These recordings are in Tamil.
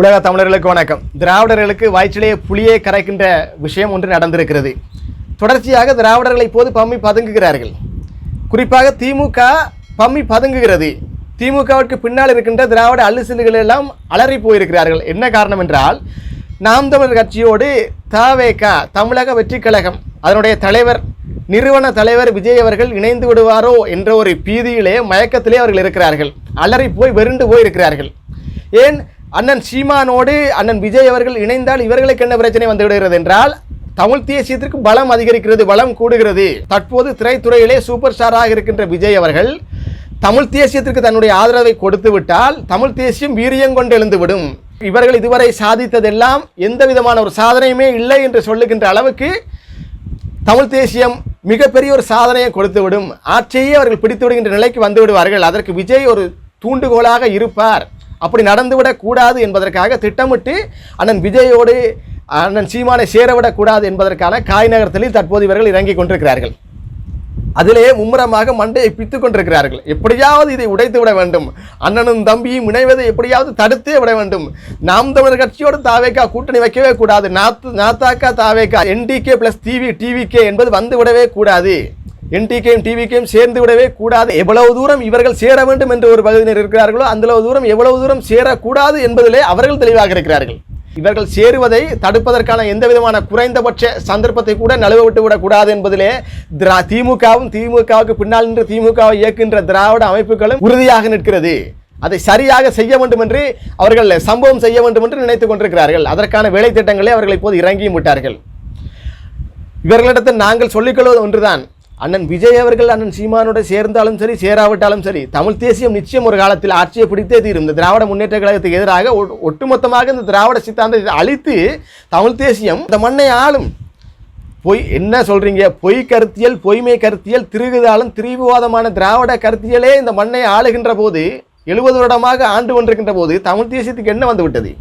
உலக தமிழர்களுக்கு வணக்கம். திராவிடர்களுக்கு வாய்ச்சிலேயே புலியே கரைக்கின்ற விஷயம் ஒன்று நடந்திருக்கிறது. தொடர்ச்சியாக திராவிடர்களை இப்போது பம்மி பதுங்குகிறார்கள். குறிப்பாக திமுக பம்மி பதுங்குகிறது. திமுகவிற்கு பின்னால் இருக்கின்ற திராவிட அல்லுசில்லுகள் எல்லாம் அலறி போயிருக்கிறார்கள். என்ன காரணம் என்றால், நாம் தமிழர் கட்சியோடு தவேக தமிழக வெற்றி கழகம் அதனுடைய தலைவர் நிறுவன தலைவர் விஜய் அவர்கள் இணைந்து விடுவாரோ என்ற ஒரு பீதியிலே மயக்கத்திலே அவர்கள் இருக்கிறார்கள். அலறி போய் வெறுண்டு போயிருக்கிறார்கள். ஏன் அண்ணன் சீமானோடு அண்ணன் விஜய் அவர்கள் இணைந்தால் இவர்களுக்கு என்ன பிரச்சனை வந்து விடுகிறது என்றால், தமிழ் தேசியத்திற்கு பலம் அதிகரிக்கிறது, பலம் கூடுகிறது. தற்போது திரைத்துறையிலே சூப்பர் ஸ்டாராக இருக்கின்ற விஜய் அவர்கள் தமிழ் தேசியத்திற்கு தன்னுடைய ஆதரவை கொடுத்து விட்டால் தமிழ் தேசியம் வீரியம் கொண்டு எழுந்துவிடும். இவர்கள் இதுவரை சாதித்ததெல்லாம் எந்த விதமான ஒரு சாதனையுமே இல்லை என்று சொல்லுகின்ற அளவுக்கு தமிழ் தேசியம் மிகப்பெரிய ஒரு சாதனையை கொடுத்துவிடும். ஆட்சியே அவர்கள் பிடித்து விடுகின்ற நிலைக்கு வந்து விடுவார்கள். அதற்கு விஜய் ஒரு தூண்டுகோலாக இருப்பார். அப்படி நடந்துவிடக் கூடாது என்பதற்காக திட்டமிட்டு அண்ணன் விஜயோடு அண்ணன் சீமானை சேரவிடக்கூடாது என்பதற்கான காய் நகர்த்தலில் தற்போது இவர்கள் இறங்கி கொண்டிருக்கிறார்கள். அதிலே மும்முரமாக மண்டையை பித்துக் கொண்டிருக்கிறார்கள். எப்படியாவது இதை உடைத்து விட வேண்டும், அண்ணனும் தம்பியும் இணைவதை எப்படியாவது தடுத்தே விட வேண்டும். நாம் தமிழர் கட்சியோடு தாவேகா கூட்டணி வைக்கவே கூடாது. நாத்தாக்கா தாவேகா என்டிகே பிளஸ் டிவிகே என்பது வந்து விடவே கூடாது. என்டிகேயும் டிவிகேயும் சேர்ந்து விடவே கூடாது. எவ்வளவு தூரம் இவர்கள் சேர வேண்டும் என்று ஒரு பகுதியினர் இருக்கிறார்களோ அந்த தூரம் எவ்வளவு தூரம் சேரக்கூடாது என்பதிலே அவர்கள் தெளிவாக இருக்கிறார்கள். இவர்கள் சேருவதை தடுப்பதற்கான எந்த விதமான குறைந்தபட்ச சந்தர்ப்பத்தை கூட நழுவ விட்டு விடக்கூடாது என்பதிலே திமுகவுக்கு பின்னால் நின்று திமுகவை இயக்குகின்ற திராவிட அமைப்புகளும் உறுதியாக நிற்கிறது. அதை சரியாக செய்ய வேண்டும் என்று அவர்கள் சம்பவம் செய்ய வேண்டும் என்று நினைத்துக் கொண்டிருக்கிறார்கள். அதற்கான வேலை திட்டங்களை அவர்கள் இப்போது இறங்கியும் விட்டார்கள். இவர்களிடத்தில் நாங்கள் சொல்லிக்கொள்வது ஒன்றுதான், அண்ணன் விஜய் அவர்கள் அண்ணன் சீமானோடு சேர்ந்தாலும் சரி சேராவிட்டாலும் சரி தமிழ் தேசியம் நிச்சயம் ஒரு காலத்தில் ஆட்சியை பிடித்தே தீரும். இந்த திராவிட முன்னேற்ற கழகத்துக்கு எதிராக ஒட்டுமொத்தமாக இந்த திராவிட சித்தாந்தத்தை அழித்து தமிழ் தேசியம் இந்த மண்ணை ஆளும். என்ன சொல்றீங்க? பொய் கருத்தியல், பொய்மை கருத்தியல், திருகுதாலும் திரிவுவாதமான திராவிட கருத்தியலே இந்த மண்ணை ஆளுகின்ற போது 70 வருடமாக ஆண்டு கொண்டிருக்கின்ற போது தமிழ் தேசியத்துக்கு என்ன வந்து விட்டது?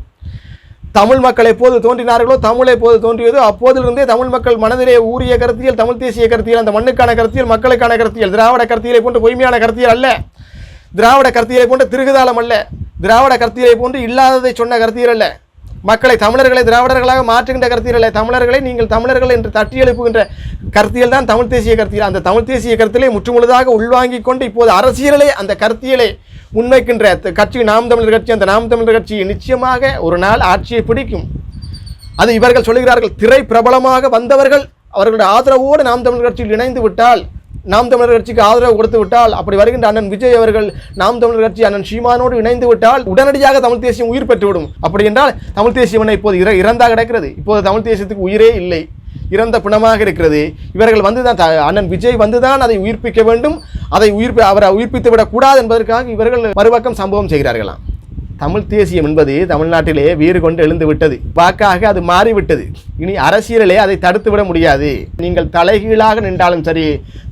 தமிழ் மக்கள் எப்போது தோன்றினார்களோ, தமிழ் எப்போது தோன்றியதோ அப்போதிலிருந்தே தமிழ் மக்கள் மனதிலே ஊறிய கருத்தியல் தமிழ் தேசிய கருத்தியல், அந்த மண்ணுக்கான கருத்தியல், மக்களுக்கான கருத்தியல், திராவிட கருத்தியலை போன்று பொய்மையான கருத்தியல் அல்ல, திராவிட கருத்தியலை போன்ற திருகுதாளம் அல்ல, திராவிட கருத்தியலை போன்று இல்லாததை சொன்ன கருத்தியல் அல்ல, மக்களை தமிழர்களை திராவிடர்களாக மாற்றுகின்ற கருத்தியல் அல்ல, தமிழர்களை நீங்கள் தமிழர்கள் என்று தட்டி எழுப்புகின்ற கருத்தியல் தான் தமிழ் தேசிய கருத்தியல். அந்த தமிழ் தேசிய கருத்தியலை முற்றுமுழுதாக உள்வாங்கிக் கொண்டு இப்போது அரசியலே அந்த கருத்தியலை முன்வைக்கின்ற கட்சி நாம் தமிழர் கட்சி. அந்த நாம் தமிழர் கட்சி நிச்சயமாக ஒரு நாள் ஆட்சியை பிடிக்கும். அது இவர்கள் சொல்லுகிறார்கள், திரை பிரபலமாக வந்தவர்கள் அவர்களுடைய ஆதரவோடு நாம் தமிழர் கட்சியில் இணைந்து விட்டால், நாம் தமிழர் கட்சிக்கு ஆதரவு கொடுத்து விட்டால், அப்படி வருகின்ற அண்ணன் விஜய் அவர்கள் நாம் தமிழர் கட்சி அண்ணன் சீமானோடு இணைந்து விட்டால் உடனடியாக தமிழ் தேசியம் உயிர் பெற்றுவிடும். அப்படி என்றால் தமிழ் தேசியம் இப்போது இறந்தா கிடக்கிறது. இப்போது தமிழ் தேசியத்துக்கு உயிரே இல்லை, இறந்த பிணமாக இருக்கிறது. இவர்கள் வந்துதான் அண்ணன் விஜய் வந்துதான் அதை உயிர்ப்பிக்க வேண்டும், அவரை உயிர்ப்பித்து விடக்கூடாது என்பதற்காக இவர்கள் மறுபக்கம் சம்பவம் செய்கிறார்களாம். தமிழ் தேசியம் என்பது தமிழ்நாட்டிலே வீறு கொண்டு எழுந்து விட்டது. வாக்காக அது மாறிவிட்டது. இனி அரசியலிலே அதை தடுத்து விட முடியாது. நீங்கள் தலைகீழாக நின்றாலும் சரி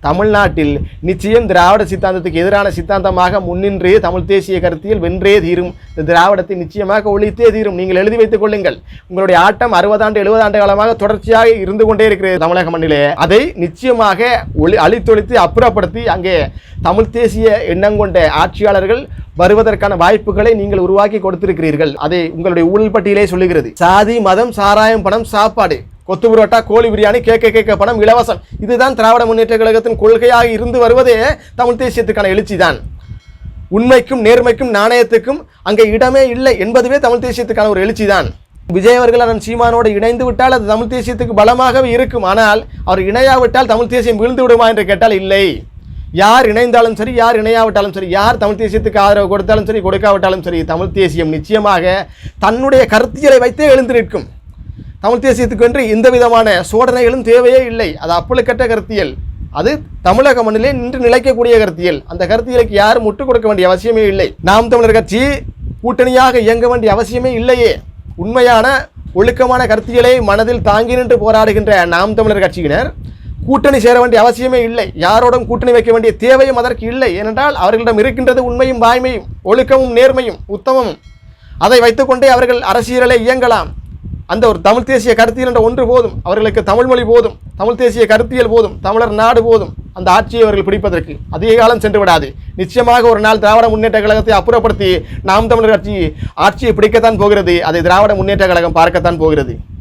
தமிழ்நாட்டில் நிச்சயம் திராவிட சித்தாந்தத்துக்கு எதிரான சித்தாந்தமாக முன்னின்று தமிழ் தேசிய கருத்தியல் வென்றே தீரும். இந்த திராவிடத்தை நிச்சயமாக ஒழித்தே தீரும். நீங்கள் எழுதி வைத்துக் கொள்ளுங்கள். உங்களுடைய ஆட்டம் 60 ஆண்டு 70 ஆண்டு காலமாக தொடர்ச்சியாக இருந்து கொண்டே இருக்கிறது தமிழக மண்ணிலே. அதை நிச்சயமாக அழித்தொழித்து அப்புறப்படுத்தி அங்கே தமிழ் தேசிய எண்ணம் கொண்ட ஆட்சியாளர்கள் வருவதற்கான வாய்ப்புகளை நீங்கள் உருவாக்கி கொடுத்திருக்கிறீர்கள். அதை உங்களுடைய ஊழல் பட்டியலே சொல்லுகிறது. சாதி, மதம், சாராயம், பணம், சாப்பாடு, கொத்து புரோட்டா, கோழி பிரியாணி, கேட்க பணம், இலவசம், இதுதான் திராவிட முன்னேற்ற கழகத்தின் கொள்கையாக இருந்து வருவதே தமிழ் தேசியத்துக்கான எழுச்சி தான். உண்மைக்கும் நேர்மைக்கும் நாணயத்துக்கும் அங்கே இடமே இல்லை என்பதுவே தமிழ் தேசியத்துக்கான ஒரு எழுச்சி தான். விஜய் அவர்கள் அண்ணன் சீமானோடு இணைந்து விட்டால் அது தமிழ் தேசியத்துக்கு பலமாகவே இருக்கும். ஆனால் அவர் இணையாவிட்டால் தமிழ் தேசியம் வீழ்ந்து விடுமா என்று கேட்டால் இல்லை. யார் இணைந்தாலும் சரி, யார் இணையாவிட்டாலும் சரி, யார் தமிழ் தேசியத்துக்கு ஆதரவு கொடுத்தாலும் சரி கொடுக்காவிட்டாலும் சரி தமிழ் தேசியம் நிச்சயமாக தன்னுடைய கருத்தியலை வைத்தே எழுந்து நிற்கும். தமிழ் தேசியத்துக்கு என்று எந்த விதமான சோதனைகளும் தேவையே இல்லை. அது அப்பழுக்கற்ற கருத்தியல். அது தமிழக மண்ணிலே நின்று நிலைக்கக்கூடிய கருத்தியல். அந்த கருத்தியலுக்கு யாரும் முட்டுக் கொடுக்க வேண்டிய அவசியமே இல்லை. நாம் தமிழர் கட்சி கூட்டணியாக இயங்க வேண்டிய அவசியமே இல்லையே. உண்மையான ஒழுக்கமான கருத்தியலை மனதில் தாங்கி நின்று போராடுகின்ற நாம் தமிழர் கட்சியினர் கூட்டணி சேர வேண்டிய அவசியமே இல்லை. யாரோடும் கூட்டணி வைக்க வேண்டிய தேவையும் அதற்கு இல்லை. ஏனென்றால் அவர்களிடம் இருக்கின்றது உண்மையும் வாய்மையும் ஒழுக்கமும் நேர்மையும் உத்தமமும். அதை வைத்துக்கொண்டே அவர்கள் அரசியலை இயங்கலாம். அந்த ஒரு தமிழ் தேசிய கருத்தியல் என்ற ஒன்று போதும். அவர்களுக்கு தமிழ் மொழி போதும், தமிழ் தேசிய கருத்தியல் போதும், தமிழர் நாடு போதும். அந்த ஆட்சியை அவர்கள் பிடிப்பதற்கு. அதிக காலம் சென்று விடாது. நிச்சயமாக ஒரு நாள் திராவிட முன்னேற்ற கழகத்தை அப்புறப்படுத்தி நாம் தமிழர் கட்சி ஆட்சியை பிடிக்கத்தான் போகிறது. அதை திராவிட முன்னேற்ற கழகம் பார்க்கத்தான் போகிறது.